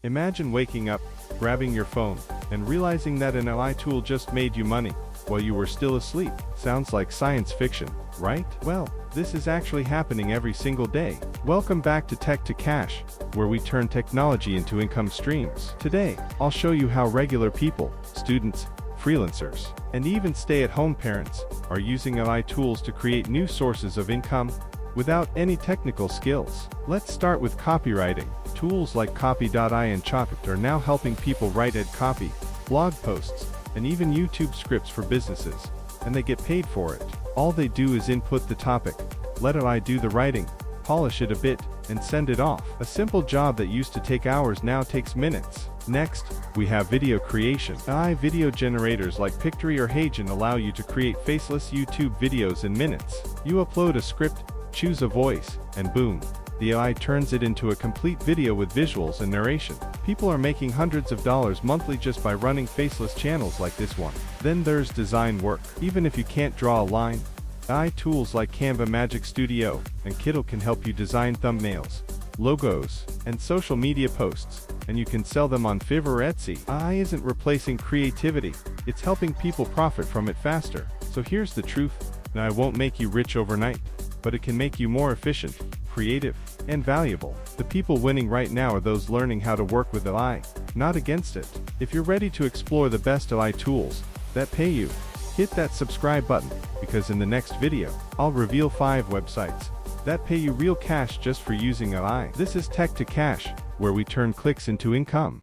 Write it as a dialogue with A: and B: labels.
A: Imagine waking up, grabbing your phone, and realizing that an AI tool just made you money while you were still asleep. Sounds like science fiction, right? Well, this is actually happening every single day. Welcome back to Tech to Cash, where we turn technology into income streams. Today, I'll show you how regular people, students, freelancers, and even stay-at-home parents are using AI tools to create new sources of income without any technical skills. Let's start with copywriting. Tools like Copy.ai and Chalkit are now helping people write ad copy, blog posts, and even YouTube scripts for businesses, and they get paid for it. All they do is input the topic, let AI do the writing, polish it a bit, and send it off. A simple job that used to take hours now takes minutes. Next, we have video creation. AI video generators like Pictory or Hagen allow you to create faceless YouTube videos in minutes. You upload a script, choose a voice, and boom, the AI turns it into a complete video with visuals and narration. People are making hundreds of dollars monthly just by running faceless channels like this one. Then there's design work. Even if you can't draw a line, AI tools like Canva Magic Studio and Kittl can help you design thumbnails, logos, and social media posts, and you can sell them on Fiverr or Etsy. AI isn't replacing creativity, it's helping people profit from it faster. So here's the truth, AI won't make you rich overnight, but it can make you more efficient, creative, and valuable. The people winning right now are those learning how to work with AI, not against it. If you're ready to explore the best AI tools that pay you, hit that subscribe button, because in the next video, I'll reveal 5 websites that pay you real cash just for using AI. This is Tech to Cash, where we turn clicks into income.